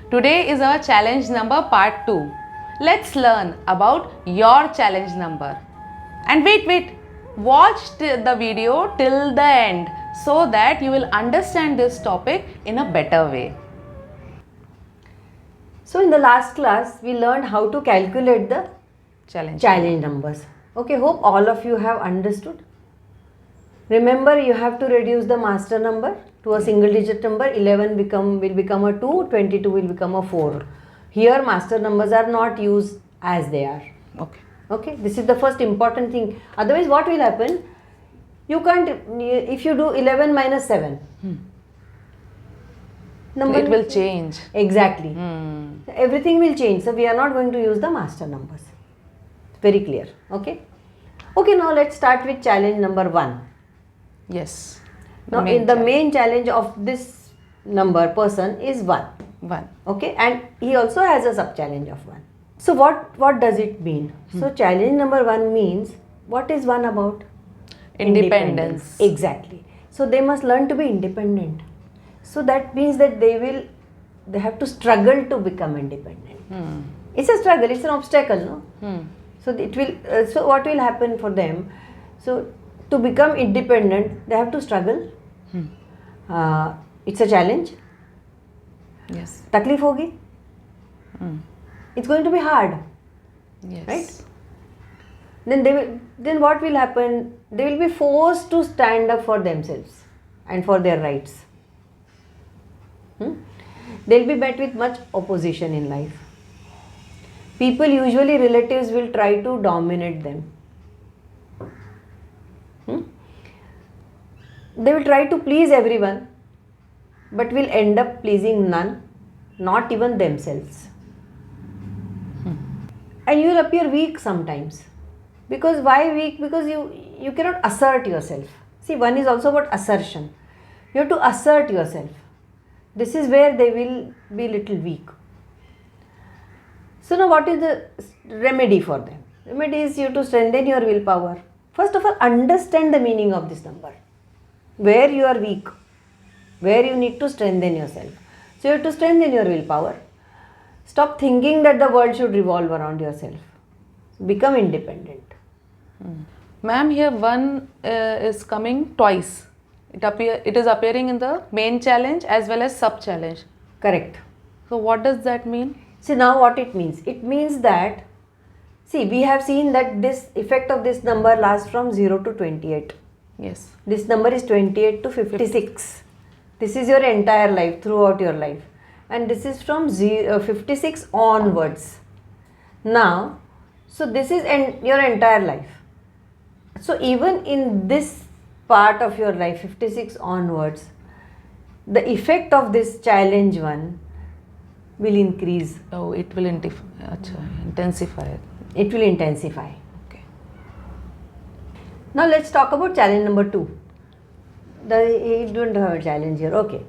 Today is our challenge number part 2. Let's learn about your challenge number. And wait, watch the video till the end so that you will understand this topic in a better way. So in the last class, we learned how to calculate the Challenge. numbers. Okay, hope all of you have understood. Remember, you have to reduce the master number to a single digit number. 11 will become a 2, 22 will become a 4. Here, master numbers are not used as they are. Okay, this is the first important thing. Otherwise, what will happen? You can't, if you do 11 minus 7, number It will change. Exactly. Everything will change. So, we are not going to use the master numbers. Very clear. Okay. Okay, now let's start with challenge number 1. Yes. Now, the main challenge of this person is 1. 1. Okay, and he also has a sub challenge of 1. So, what does it mean? So, challenge number 1 means, what is 1 about? Independence. Exactly. So, they must learn to be independent. So, that means that they have to struggle to become independent. It's a struggle, it's an obstacle, no? So, so what will happen for them? So, to become independent, they have to struggle. It's a challenge. Yes. Taklif hogi. It's going to be hard. Yes. Right? Then what will happen? They will be forced to stand up for themselves and for their rights. They will be met with much opposition in life. People, usually relatives, will try to dominate them. They will try to please everyone, but will end up pleasing none, not even themselves. And you will appear weak sometimes. Because why weak? Because you cannot assert yourself. See, 1 is also about assertion. You have to assert yourself. This is where they will be little weak. So now what is the remedy for them? Remedy is you to strengthen your willpower. First of all, understand the meaning of this number. Where you are weak, where you need to strengthen yourself. So you have to strengthen your willpower. Stop thinking that the world should revolve around yourself. Become independent. Ma'am, here 1 is coming twice. It is appearing in the main challenge as well as sub challenge. Correct. So what does that mean? See, now what it means? It means that, see, we have seen that this effect of this number lasts from 0 to 28. Yes. This number is 28 to 56. This is your entire life, throughout your life. And this is from 56 onwards. Now, so this is your entire life. So even in this part of your life, 56 onwards, the effect of this challenge 1 will increase. Oh, it will intensify. It will intensify. Okay. Now let's talk about challenge number 2. You don't have a challenge here. Okay.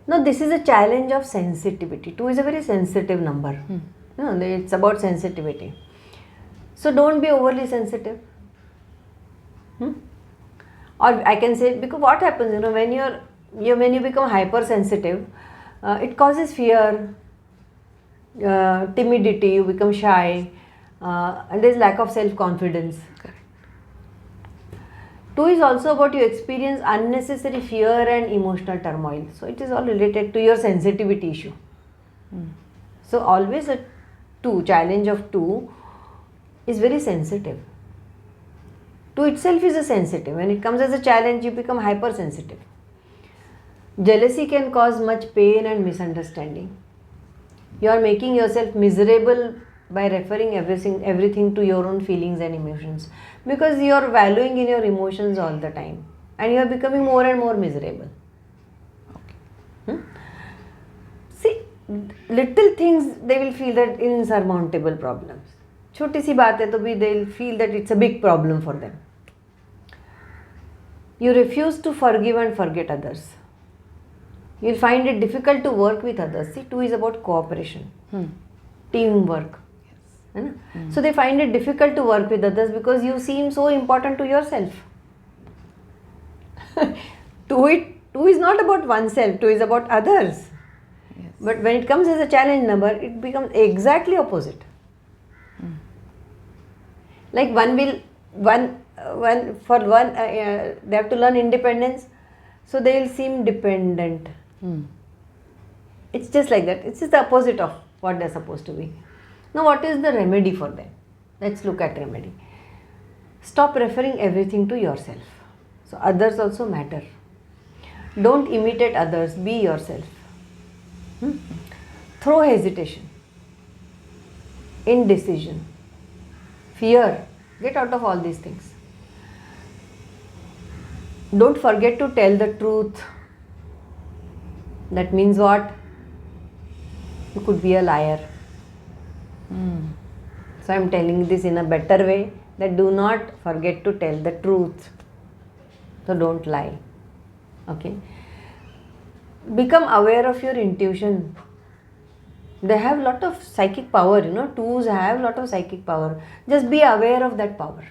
Now this is a challenge of sensitivity. 2 is a very sensitive number. No, it's about sensitivity. So don't be overly sensitive. Or I can say, because what happens, when you become hypersensitive, it causes fear, timidity, you become shy, and there is lack of self-confidence. Correct. 2 is also about you experience unnecessary fear and emotional turmoil. So it is all related to your sensitivity issue. So always a challenge of 2 is very sensitive. 2 itself is a sensitive. When it comes as a challenge, you become hypersensitive. Jealousy can cause much pain and misunderstanding. You are making yourself miserable by referring everything to your own feelings and emotions, because you are valuing in your emotions all the time and you are becoming more and more miserable. See, little things, they will feel that insurmountable problems. Choti si baat hai to bhi they will feel that it's a big problem for them. You refuse to forgive and forget others. You will find it difficult to work with others. See, 2 is about cooperation, teamwork. Yes. So they find it difficult to work with others because you seem so important to yourself. 2 is not about oneself, 2 is about others. Yes. But when it comes as a challenge number, it becomes exactly opposite. Like they have to learn independence, so they will seem dependent. It's just like that. It's just the opposite of what they're supposed to be. Now, what is the remedy for them? Let's look at remedy. Stop referring everything to yourself. So others also matter. Don't imitate others. Be yourself. Throw hesitation, indecision, fear. Get out of all these things. Don't forget to tell the truth. That means what? You could be a liar. So I am telling this in a better way, that do not forget to tell the truth. So don't lie. Okay. Become aware of your intuition. They have a lot of psychic power, twos have a lot of psychic power. Just be aware of that power.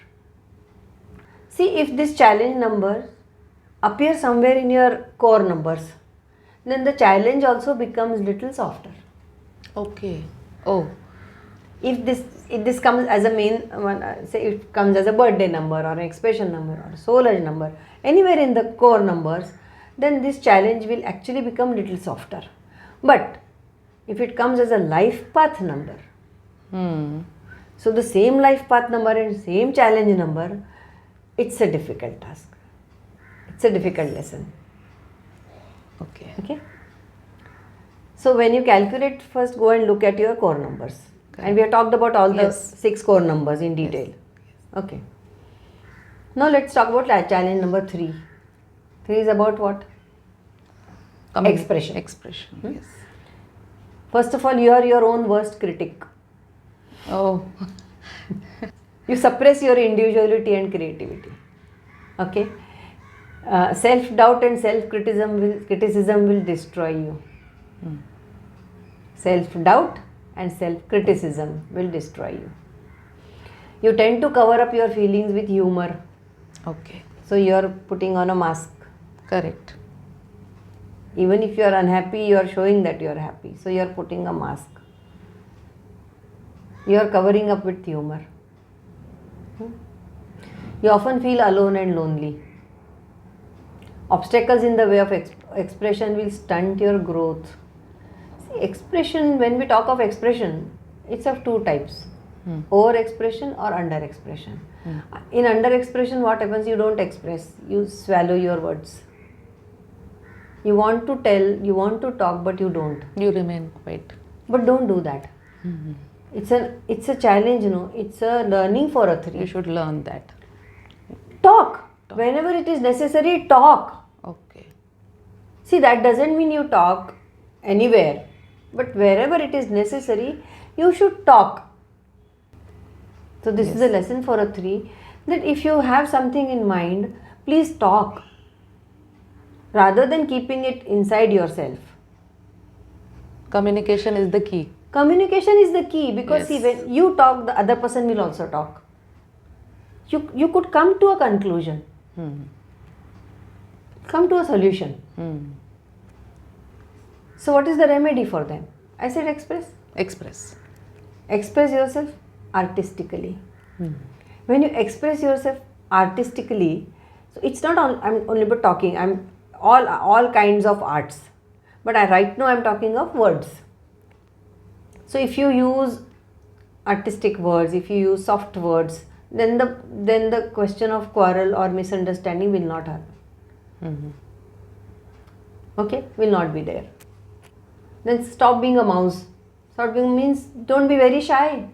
See, if this challenge number appears somewhere in your core numbers, then the challenge also becomes little softer. Okay. Oh. If this comes as a main one, say it comes as a birthday number or an expression number or a soul edge number, anywhere in the core numbers, then this challenge will actually become little softer. But if it comes as a life path number, so the same life path number and same challenge number, it's a difficult task. It's a difficult lesson. Okay. So when you calculate, first go and look at your core numbers. Okay. And we have talked about all the 6 core numbers in detail. Yes. Okay. Now let's talk about challenge number 3. 3 is about what? Expression. Yes. First of all, you are your own worst critic. Oh. You suppress your individuality and creativity. Okay. Self-doubt and self-criticism will destroy you. Self-doubt and self-criticism will destroy you. You tend to cover up your feelings with humor. Okay. So you are putting on a mask. Correct. Even if you are unhappy, you are showing that you are happy. So you are putting a mask. You are covering up with humor. You often feel alone and lonely. Obstacles in the way of expression will stunt your growth. See, expression, when we talk of expression, it's of 2 types. Over expression or under expression. In under expression, what happens? You don't express. You swallow your words. You want to tell, you want to talk, but you don't. You remain quiet. But don't do that. It's a challenge, It's a learning for a 3. You should learn that. Talk. Whenever it is necessary, talk. Okay. See, that doesn't mean you talk anywhere. But wherever it is necessary, you should talk. So this is a lesson for a 3. That if you have something in mind, please talk. Rather than keeping it inside yourself. Communication is the key. Communication is the key, because see, when you talk, the other person will also talk. You could come to a conclusion. Come to a solution. So what is the remedy for them? I said express. Express yourself artistically. When you express yourself artistically, so it's not all, I'm only about talking, I'm all kinds of arts. But right now I'm talking of words. So if you use artistic words, if you use soft words, then the question of quarrel or misunderstanding will not happen. Okay, will not be there. Then stop being a mouse. Stop being means don't be very shy.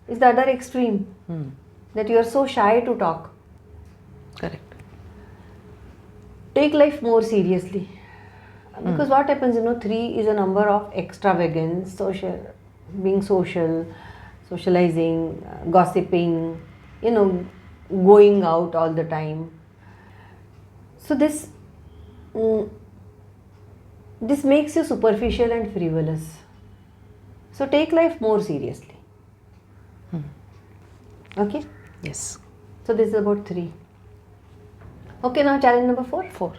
It's the other extreme. That you are so shy to talk. Correct. Take life more seriously. Because what happens, 3 is a number of extravagance, being social, socializing, gossiping, going out all the time. So this makes you superficial and frivolous. So take life more seriously. Okay? Yes. So this is about 3. Okay, now challenge number 4.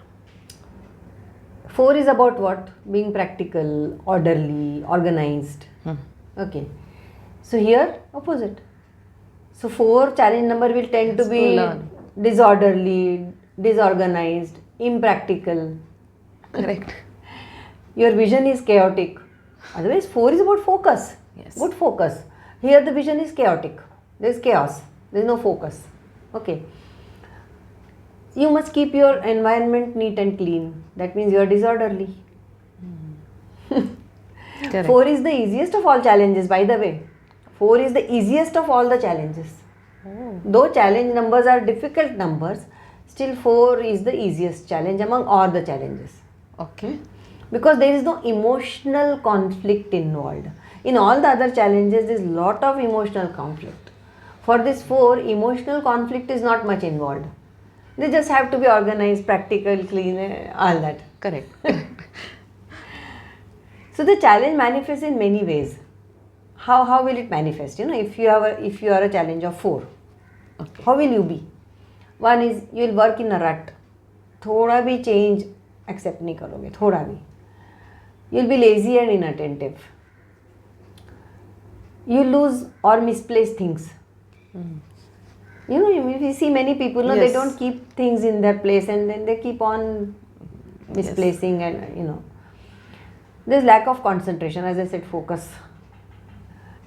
4 is about what? Being practical, orderly, organized. Okay. So here, opposite. So 4 challenge number will tend to be disorderly, disorganized, impractical. Correct. Your vision is chaotic. Otherwise, 4 is about focus. Yes. Good focus. Here the vision is chaotic. There is chaos. There is no focus. Okay. You must keep your environment neat and clean. That means you are disorderly. Correct. 4 is the easiest of all challenges, by the way. 4 is the easiest of all the challenges. Though challenge numbers are difficult numbers, still 4 is the easiest challenge among all the challenges. Okay. Because there is no emotional conflict involved. In all the other challenges, there is lot of emotional conflict. For this 4, emotional conflict is not much involved. They just have to be organized, practical, clean, all that. Correct. So the challenge manifests in many ways. How will it manifest? If you are a challenge of 4, Okay. how will you be? One is you will work in a rut. थोड़ा भी change accept नहीं करोगे, थोड़ा भी. You'll be lazy and inattentive. You lose or misplace things. We see many people, they Yes. don't keep things in their place and then they keep on misplacing and there's lack of concentration, as I said, focus.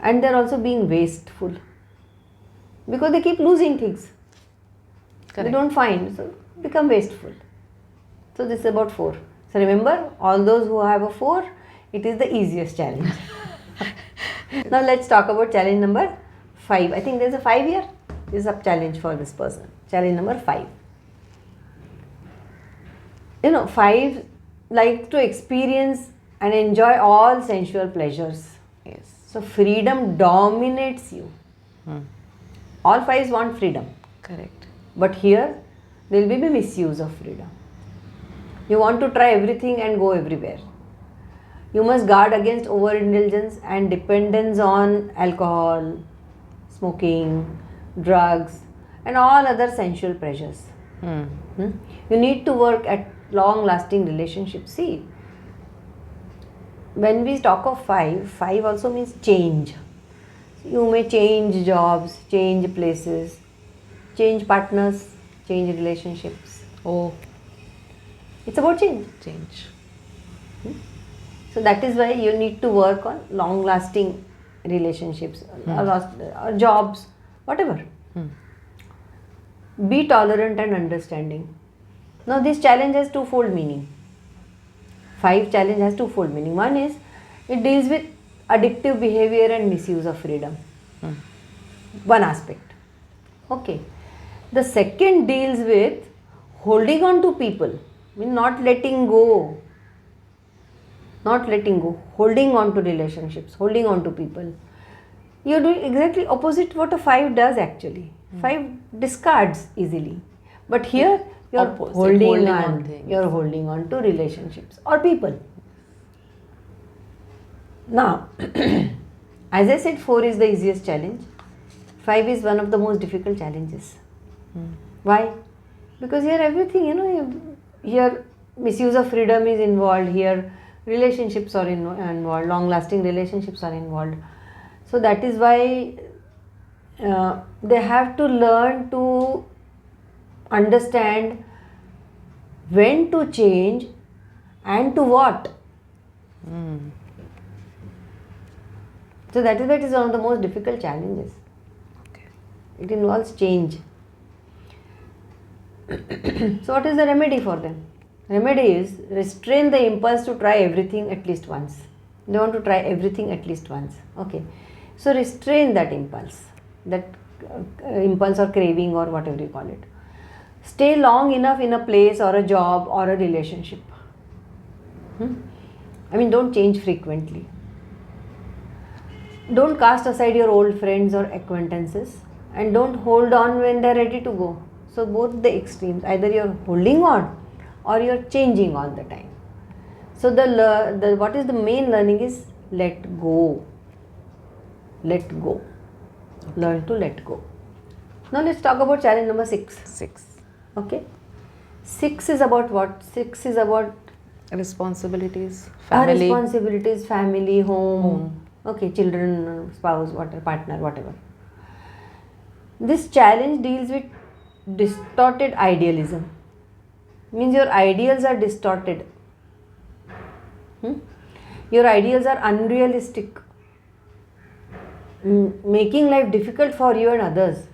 And they're also being wasteful because they keep losing things. Correct. They don't find, so become wasteful. So this is about 4. So remember, all those who have a 4, it is the easiest challenge. Now let's talk about challenge number 5. I think there's a 5 here. This is a challenge for this person. Challenge number 5. 5 like to experience and enjoy all sensual pleasures. Yes. So freedom dominates you. All 5s want freedom. Correct. But here, there will be misuse of freedom. You want to try everything and go everywhere. You must guard against overindulgence and dependence on alcohol, smoking, drugs, and all other sensual pleasures. You need to work at long-lasting relationships. See, when we talk of 5 also means change. You may change jobs, change places, change partners, change relationships. Oh, It's about change. change. So that is why you need to work on long-lasting relationships, or jobs, whatever. Be tolerant and understanding. Now this challenge has twofold meaning. 5 challenge has twofold meaning. One is it deals with addictive behavior and misuse of freedom. One aspect. Okay. The second deals with holding on to people, not letting go. Not letting go, holding on to relationships, holding on to people. You're doing exactly opposite what a 5 does actually. 5 discards easily. But here you're Opposite, holding holding on. on things. You're holding on to relationships or people. Now, as I said, 4 is the easiest challenge. 5 is one of the most difficult challenges. Why? Because here everything, here misuse of freedom is involved. Here relationships are involved, long-lasting relationships are involved. So that is why they have to learn to understand when to change and to what. So that is why it is one of the most difficult challenges. Okay. It involves change. So what is the remedy for them? Remedy is restrain the impulse to try everything at least once. They want to try everything at least once. Okay. So restrain that impulse or craving or whatever you call it. Stay long enough in a place or a job or a relationship. Don't change frequently. Don't cast aside your old friends or acquaintances and don't hold on when they are ready to go. So both the extremes, either you are holding on or you are changing all the time. So the what is the main learning is let go. Let go. Learn to let go. Now let's talk about challenge number 6. 6. Okay. 6 is about what? 6 is about Responsibilities, Our family. responsibilities, family, home, okay, children, spouse, whatever, partner, whatever. This challenge deals with distorted idealism. Means your ideals are distorted. Your ideals are unrealistic, making life difficult for you and others.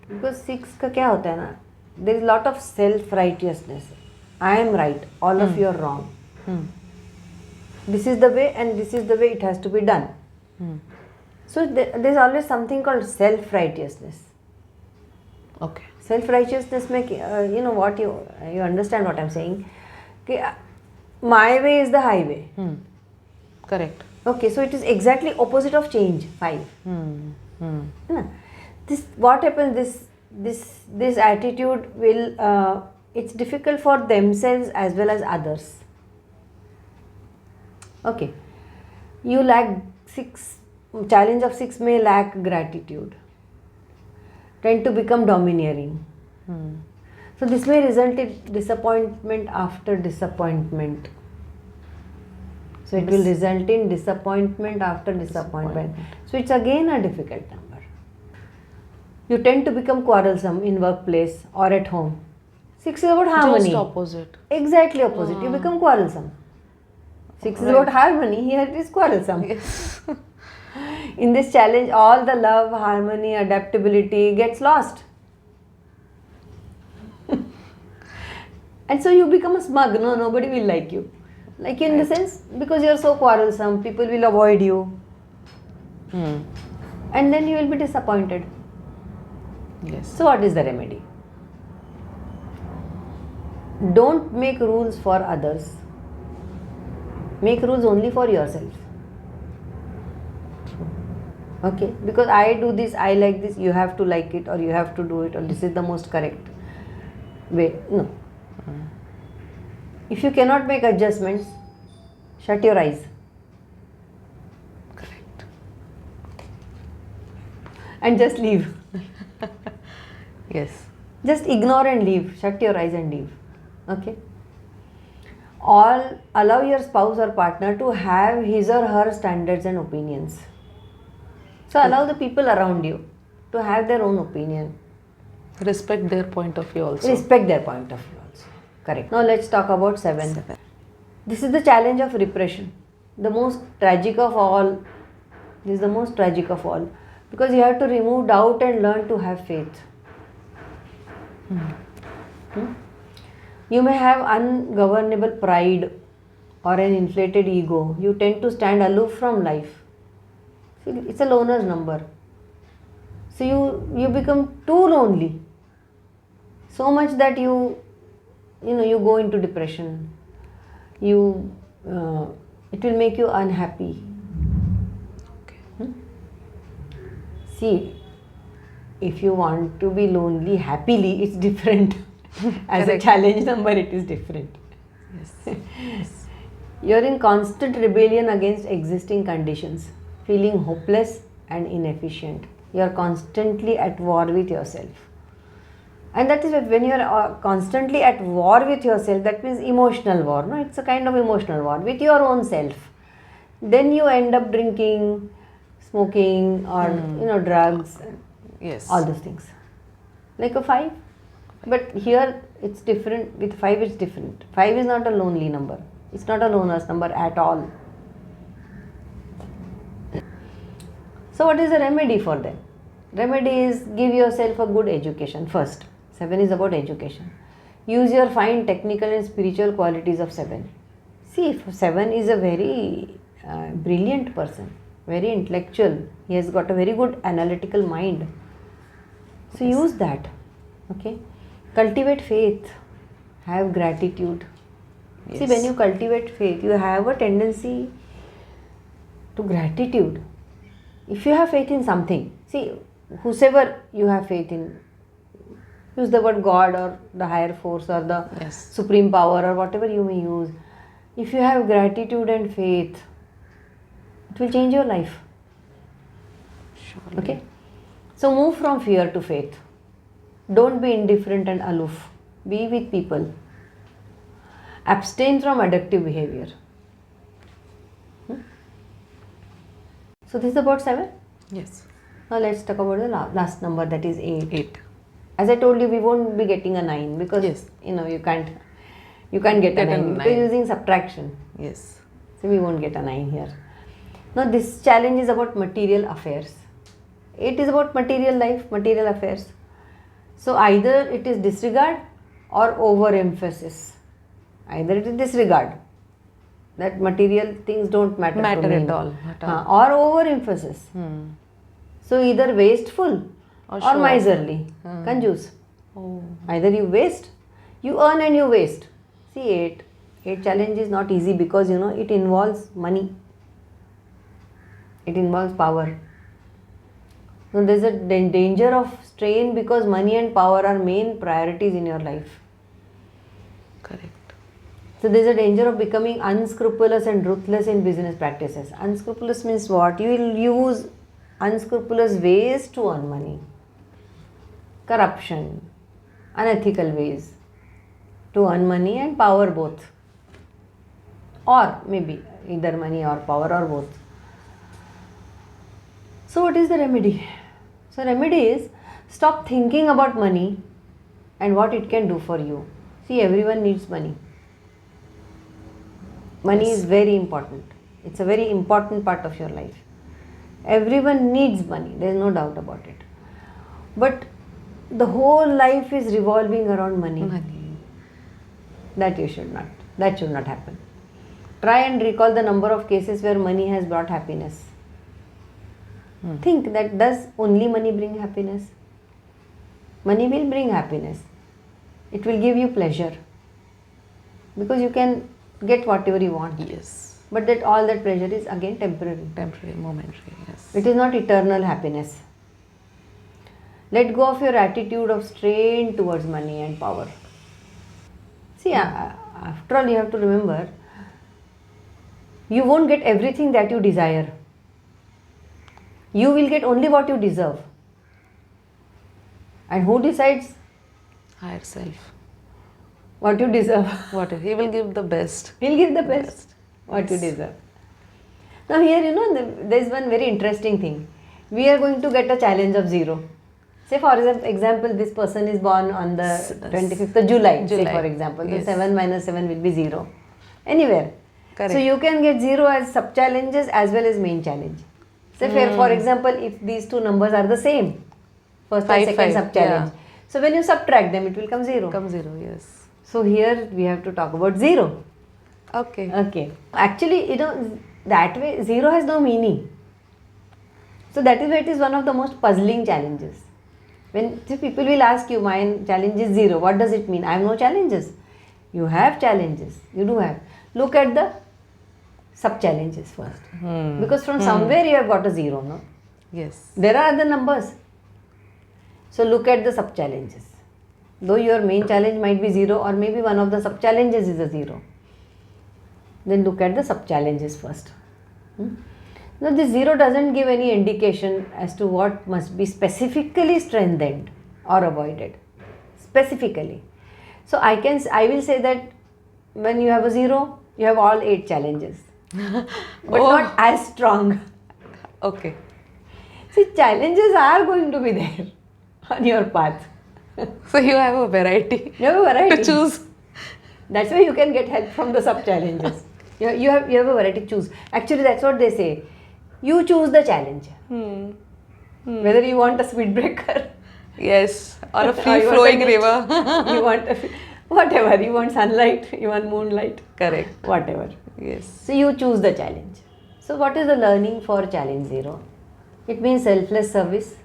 Because 6 का क्या होता है ना, there is lot of self-righteousness. I am right, all of you are wrong. This is the way and this is the way it has to be done. So there is always something called self-righteousness. Okay. Self-righteousness में you know what you understand what I am saying. कि my way is the highway. Correct. Okay, so it is exactly opposite of change. 5. Na? This what happens. This attitude will. It's difficult for themselves as well as others. Okay, you lack 6. Challenge of 6 may lack gratitude. Tend to become domineering. So this may result in disappointment after disappointment. So it will result in disappointment after disappointment. So it's again a difficult number. You tend to become quarrelsome in workplace or at home. 6 is about harmony. Just opposite. Exactly opposite. You become quarrelsome. 6 is about harmony. Here it is quarrelsome. Yes. In this challenge, all the love, harmony, adaptability gets lost. And so you become a smug. No, nobody will like you. Like in the sense, because you are so quarrelsome, people will avoid you. And then you will be disappointed. Yes. So what is the remedy? Don't make rules for others. Make rules only for yourself. Okay? Because I do this, I like this, you have to like it or you have to do it or this is the most correct way. No. If you cannot make adjustments, shut your eyes. Correct. And just leave. Yes. Just ignore and leave. Shut your eyes and leave. Okay? Allow your spouse or partner to have his or her standards and opinions. So allow the people around you to have their own opinion. Respect their point of view also. Respect their point of view also. Correct. Now let's talk about 7. This is the challenge of repression. The most tragic of all. This is the most tragic of all. Because you have to remove doubt and learn to have faith. You may have ungovernable pride or an inflated ego. You tend to stand aloof from life. See, it's a loner's number. So you become too lonely. So much that you go into depression. It will make you unhappy. Okay. See, if you want to be lonely happily, it's different. As a challenge number, it is different. Yes. You're in constant rebellion against existing conditions, feeling hopeless and inefficient. You're constantly at war with yourself. And that is when you are constantly at war with yourself, that means emotional war. No, it's a kind of emotional war with your own self. Then you end up drinking, smoking, or drugs. Yes. All those things. Like a 5. But here it's different. With 5 it's different. 5 is not a lonely number. It's not a loner's number at all. So what is the remedy for them? Remedy is give yourself a good education first. 7 is about education. Use your fine technical and spiritual qualities of 7. See, 7 is a very brilliant person, very intellectual. He has got a very good analytical mind. So use that. Okay. Cultivate faith. Have gratitude. Yes. See, when you cultivate faith, you have a tendency to gratitude. If you have faith in something, see, whosoever you have faith in, use the word God or the higher force or the supreme power or whatever you may use. If you have gratitude and faith, it will change your life. Surely. Okay? So move from fear to faith. Don't be indifferent and aloof. Be with people. Abstain from addictive behavior. So this is about 7. Yes. Now let's talk about the last number, that is 8. 8. As I told you, we won't be getting a 9 because Yes. you can't get a 9 because using subtraction. Yes. So we won't get a 9 here. Now this challenge is about material affairs. 8 is about material life, material affairs. So either it is disregard or overemphasis. Either it is disregard, that material things don't matter to me, at all. or overemphasis. So either wasteful or show off. miserly, conjuice. Oh. Either you waste, you earn and you waste. See, 8 challenge is not easy because it involves money. It involves power. So there is a danger of strain because money and power are main priorities in your life. Correct. So there is a danger of becoming unscrupulous and ruthless in business practices. Unscrupulous means what? You will use unscrupulous ways to earn money. Corruption, unethical ways to earn money and power both. Or maybe either money or power or both. So what is the remedy? So remedy is stop thinking about money and what it can do for you. See, everyone needs money. Money is very important. It's a very important part of your life. Everyone needs money. There is no doubt about it. But the whole life is revolving around money. That should not happen. Try and recall the number of cases where money has brought happiness. Think that does only money bring happiness? Money will bring happiness. It will give you pleasure. Because you can get whatever you want. Yes. But all that pleasure is again temporary. Temporary, momentary, yes. It is not eternal happiness. Let go of your attitude of strain towards money and power. See, after all, you have to remember, you won't get everything that you desire. You will get only what you deserve. And who decides Higher self. what you deserve? What he will give the best. He'll give the best. What you deserve. Now here, there is one very interesting thing. We are going to get a challenge of 0. Say for example, this person is born on the 25th of July. Say for example, the 7 minus 7 will be 0. Anywhere. Correct. So you can get 0 as sub-challenges as well as main challenge. Say for example, if these two numbers are the same, first and second sub-challenge. So when you subtract them, it will come 0. Come 0, yes. So here we have to talk about 0. Okay. Actually, that way 0 has no meaning. So that is why it is one of the most puzzling challenges. When people will ask you, my challenge is 0, what does it mean? I have no challenges. You have challenges. You do have. Look at the sub-challenges first. Because from somewhere you have got a 0, no? Yes. There are other numbers. So look at the sub-challenges. Though your main challenge might be 0 or maybe one of the sub-challenges is a 0. Then look at the sub-challenges first. Now this 0 doesn't give any indication as to what must be specifically strengthened or avoided. Specifically. So I will say that when you have a 0, you have all 8 challenges. But not as strong. Okay. See, challenges are going to be there on your path. So you have a variety. You have a variety. To choose. That's why you can get help from the sub-challenges. You have a variety to choose. Actually, that's what they say. You choose the challenge. Whether you want a speed breaker. Yes. Or a free-flowing river. You want whatever. You want sunlight. You want moonlight. Correct. Whatever. Yes. So you choose the challenge. So what is the learning for challenge 0? It means selfless service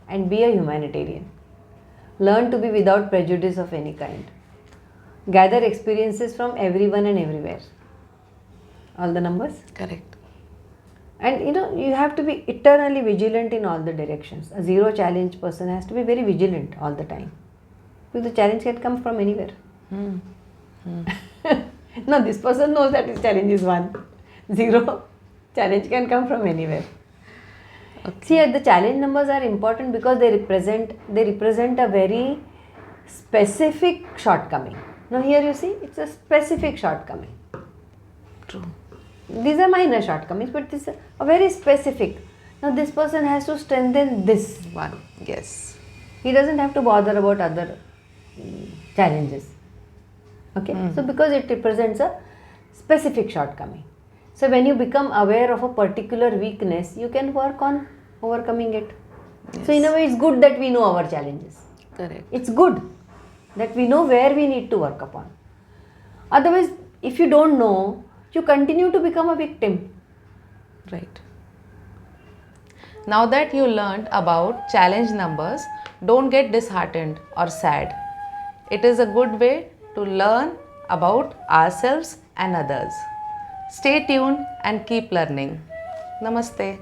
and be a humanitarian. Learn to be without prejudice of any kind. Gather experiences from everyone and everywhere. All the numbers? Correct. And you have to be eternally vigilant in all the directions. A 0 challenge person has to be very vigilant all the time. Because the challenge can come from anywhere. No, this person knows that his challenge is 1. 0. Challenge can come from anywhere. Okay. See, the challenge numbers are important because they represent a very specific shortcoming. Now here you see, it's a specific shortcoming. True. These are minor shortcomings, but this is a very specific. Now this person has to strengthen this. One. Yes. He doesn't have to bother about other challenges. Okay, so because it represents a specific shortcoming. So when you become aware of a particular weakness, you can work on overcoming it. Yes. So in a way, it's good that we know our challenges. Correct. It's good that we know where we need to work upon. Otherwise, if you don't know, you continue to become a victim. Right. Now that you learned about challenge numbers, don't get disheartened or sad. It is a good way to learn about ourselves and others. Stay tuned and keep learning. Namaste.